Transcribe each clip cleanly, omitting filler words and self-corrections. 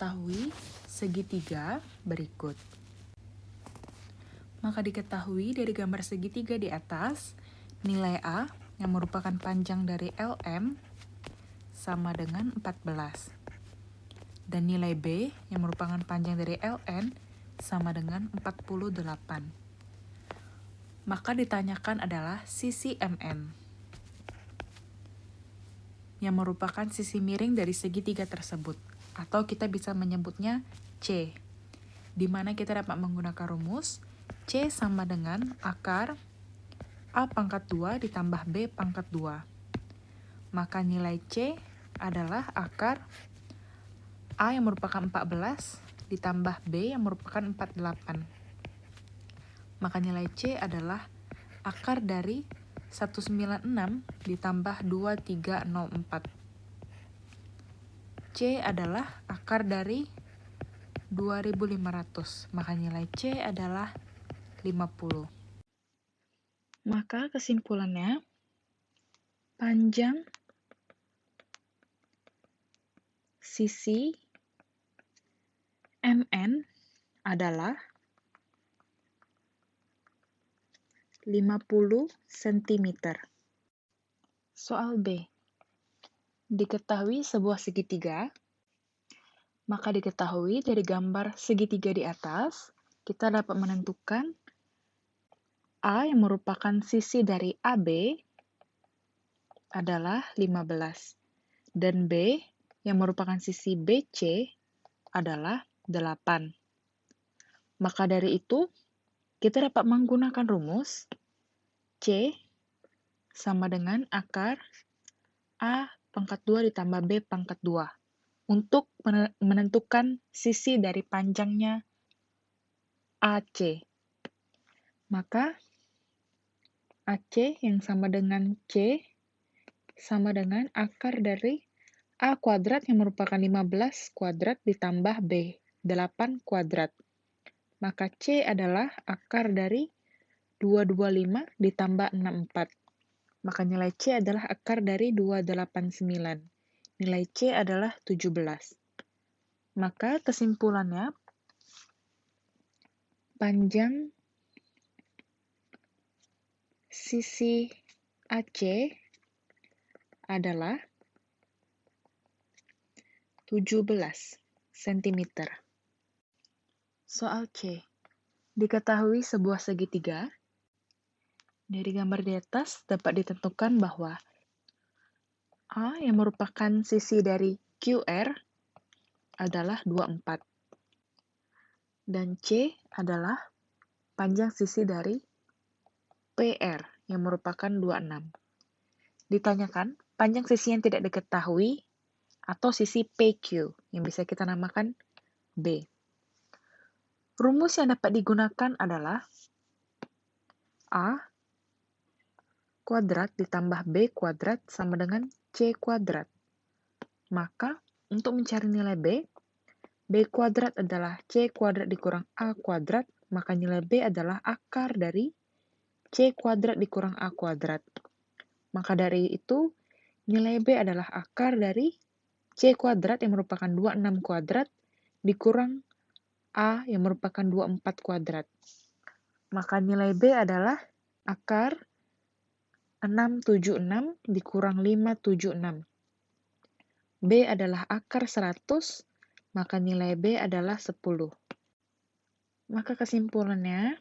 Ketahui segitiga berikut. Maka diketahui dari gambar segitiga di atas, nilai A yang merupakan panjang dari LM sama dengan 14. Dan nilai B yang merupakan panjang dari LN sama dengan 48. Maka ditanyakan adalah sisi MN yang merupakan sisi miring dari segitiga tersebut, atau kita bisa menyebutnya C, di mana kita dapat menggunakan rumus C sama dengan akar A pangkat 2 ditambah B pangkat 2. Maka nilai C adalah akar A yang merupakan 14 ditambah B yang merupakan 48. Maka nilai C adalah akar dari 196 ditambah 2304. C adalah akar dari 2500, maka nilai C adalah 50. Maka kesimpulannya, panjang sisi MN adalah 50 cm. Soal B. Diketahui sebuah segitiga, maka diketahui dari gambar segitiga di atas, kita dapat menentukan A yang merupakan sisi dari AB adalah 15, dan B yang merupakan sisi BC adalah 8. Maka dari itu, kita dapat menggunakan rumus C sama dengan akar A pangkat 2 ditambah B pangkat 2 untuk menentukan sisi dari panjangnya AC. Maka AC yang sama dengan C sama dengan akar dari A kuadrat yang merupakan 15 kuadrat ditambah B, 8 kuadrat. Maka C adalah akar dari 225 ditambah 64. Maka nilai C adalah akar dari 289. Nilai C adalah 17. Maka kesimpulannya, panjang sisi AC adalah 17 cm. Soal C. Diketahui sebuah segitiga. Dari gambar di atas dapat ditentukan bahwa A yang merupakan sisi dari QR adalah 24. Dan C adalah panjang sisi dari PR yang merupakan 26. Ditanyakan panjang sisi yang tidak diketahui atau sisi PQ yang bisa kita namakan B. Rumus yang dapat digunakan adalah A kuadrat ditambah B kuadrat sama dengan C kuadrat. Maka, untuk mencari nilai B kuadrat adalah C kuadrat dikurang A kuadrat, maka nilai B adalah akar dari C kuadrat dikurang A kuadrat. Maka dari itu, nilai B adalah akar dari C kuadrat yang merupakan 26 kuadrat dikurang A yang merupakan 24 kuadrat. Maka nilai B adalah akar 676 dikurang 576. B adalah akar 100, maka nilai B adalah 10. Maka kesimpulannya,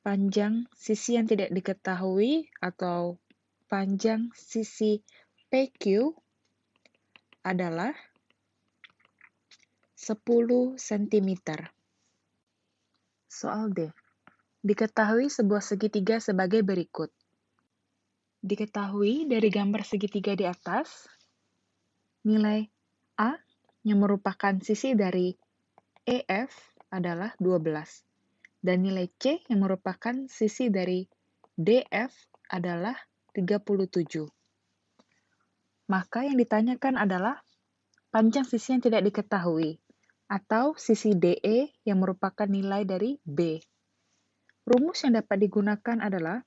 panjang sisi yang tidak diketahui atau panjang sisi PQ adalah 10 cm. Soal D. Diketahui sebuah segitiga sebagai berikut. Diketahui dari gambar segitiga di atas, nilai A yang merupakan sisi dari EF adalah 12, dan nilai C yang merupakan sisi dari DF adalah 37. Maka yang ditanyakan adalah panjang sisi yang tidak diketahui, atau sisi DE yang merupakan nilai dari B. Rumus yang dapat digunakan adalah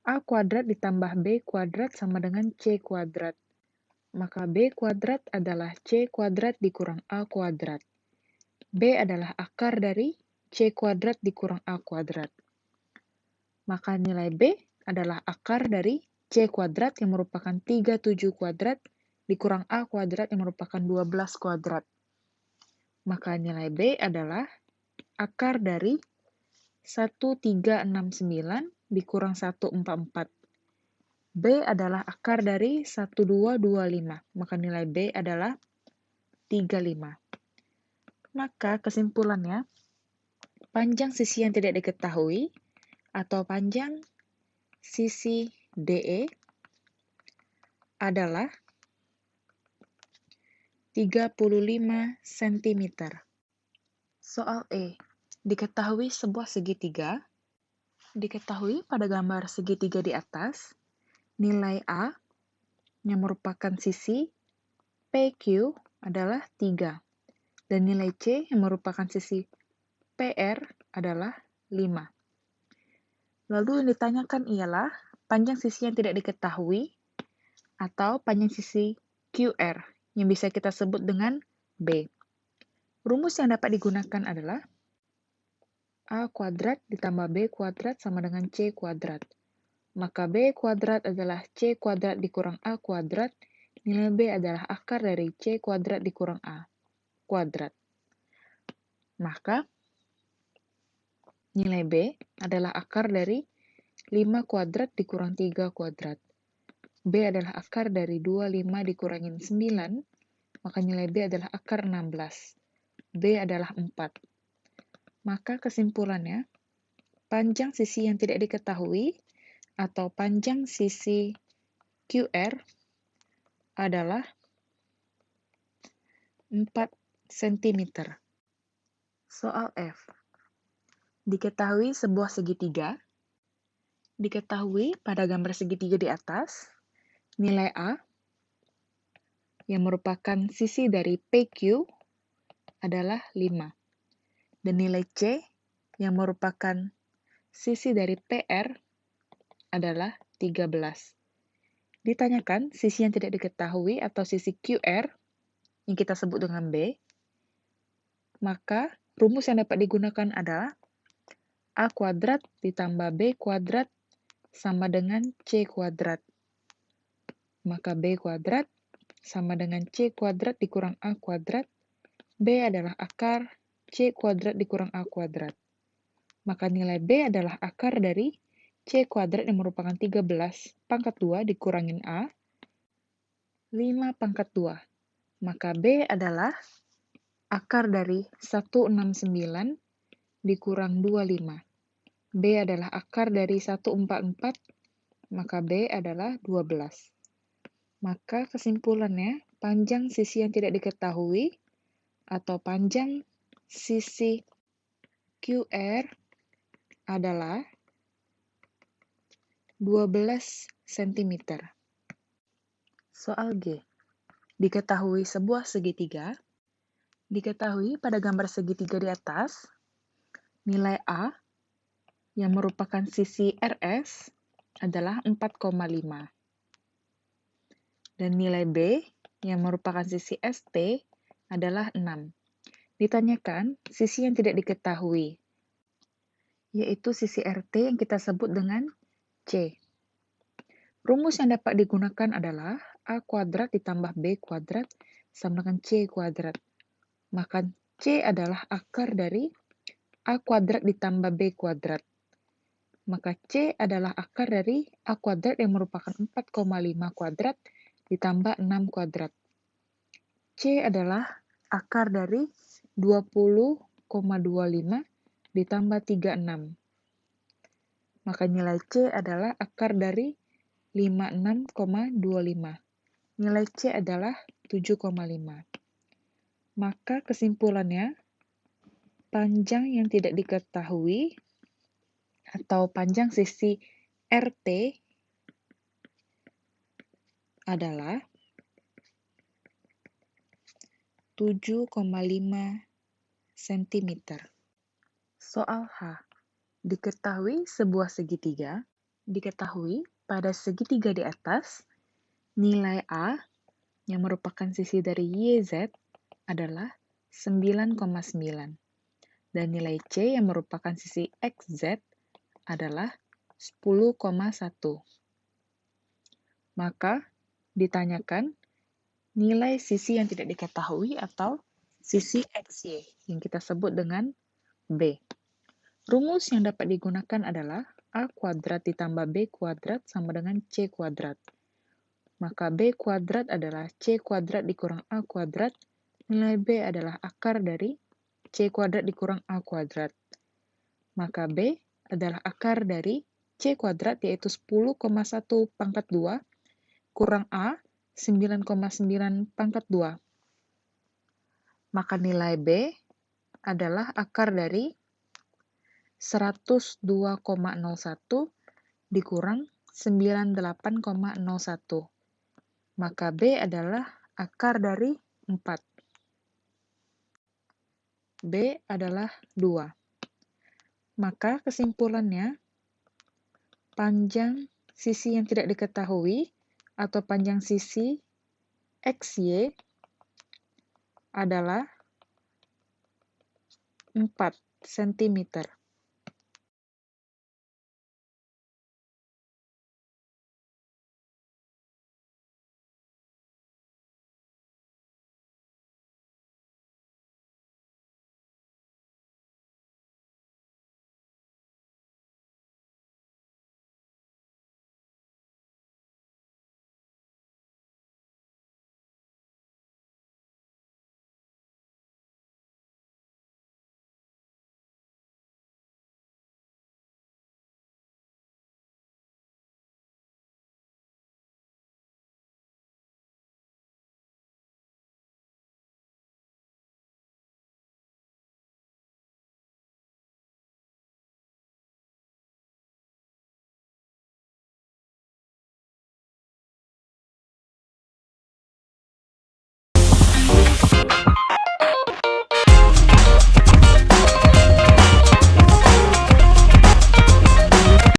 A kuadrat ditambah B kuadrat sama dengan C kuadrat. maka B kuadrat adalah C kuadrat dikurang A kuadrat. B adalah akar dari C kuadrat dikurang A kuadrat. Maka nilai B adalah akar dari C kuadrat yang merupakan 37 kuadrat dikurang A kuadrat yang merupakan 12 kuadrat. Maka nilai B adalah akar dari 1369 dikurang 144. B adalah akar dari 1225. Maka nilai B adalah 35. Maka kesimpulannya, panjang sisi yang tidak diketahui atau panjang sisi DE adalah 35 cm. Soal E. Diketahui sebuah segitiga. Diketahui pada gambar segitiga di atas, nilai A yang merupakan sisi PQ adalah 3. Dan nilai C yang merupakan sisi PR adalah 5. Lalu yang ditanyakan ialah panjang sisi yang tidak diketahui atau panjang sisi QR yang bisa kita sebut dengan B. Rumus yang dapat digunakan adalah A kuadrat ditambah B kuadrat sama dengan C kuadrat. Maka B kuadrat adalah C kuadrat dikurang A kuadrat, nilai B adalah akar dari C kuadrat dikurang A kuadrat. Maka nilai B adalah akar dari 5 kuadrat dikurang 3 kuadrat. B adalah akar dari 25 dikurangin 9, maka nilai B adalah akar 16. B adalah 4. Maka kesimpulannya, panjang sisi yang tidak diketahui atau panjang sisi QR adalah 4 cm. Soal F. Diketahui sebuah segitiga. Diketahui pada gambar segitiga di atas, nilai A yang merupakan sisi dari PQ adalah 5. Dan nilai C yang merupakan sisi dari PR adalah 13. Ditanyakan sisi yang tidak diketahui atau sisi QR yang kita sebut dengan B, maka rumus yang dapat digunakan adalah A kuadrat ditambah B kuadrat sama dengan C kuadrat. Maka B kuadrat sama dengan C kuadrat dikurang A kuadrat. B adalah akar C kuadrat dikurang A kuadrat. Maka nilai B adalah akar dari C kuadrat yang merupakan 13 pangkat 2 dikurangin A, 5 pangkat 2. Maka B adalah akar dari 169 dikurang 25. B adalah akar dari 144, maka B adalah 12. Maka kesimpulannya, panjang sisi yang tidak diketahui atau panjang sisi QR adalah 12 cm. Soal G. Diketahui sebuah segitiga. Diketahui pada gambar segitiga di atas, nilai A yang merupakan sisi RS adalah 4,5. Dan nilai B yang merupakan sisi ST adalah 6. Ditanyakan sisi yang tidak diketahui, yaitu sisi RT yang kita sebut dengan C. Rumus yang dapat digunakan adalah A kuadrat ditambah B kuadrat sama dengan C kuadrat. Maka C adalah akar dari A kuadrat ditambah B kuadrat. Maka C adalah akar dari A kuadrat yang merupakan 4,5 kuadrat ditambah 6 kuadrat. C adalah akar dari 20,25 ditambah 36. Maka nilai C adalah akar dari 56,25. Nilai C adalah 7,5. Maka kesimpulannya, panjang yang tidak diketahui atau panjang sisi RT adalah 7,5 cm. Soal H. Diketahui sebuah segitiga. Diketahui pada segitiga di atas, nilai A yang merupakan sisi dari YZ adalah 9,9. Dan nilai C yang merupakan sisi XZ adalah 10,1. Maka ditanyakan nilai sisi yang tidak diketahui atau sisi XY yang kita sebut dengan B. Rumus yang dapat digunakan adalah A kuadrat ditambah B kuadrat sama dengan C kuadrat. Maka B kuadrat adalah C kuadrat dikurang A kuadrat. Nilai B adalah akar dari C kuadrat dikurang A kuadrat. Maka B adalah akar dari C kuadrat yaitu 10,1 pangkat 2 kurang A 9,9 pangkat 2. Maka nilai B adalah akar dari 102,01 dikurang 98,01. Maka B adalah akar dari 4. B adalah 2. Maka kesimpulannya, panjang sisi yang tidak diketahui atau panjang sisi XY adalah 4 cm.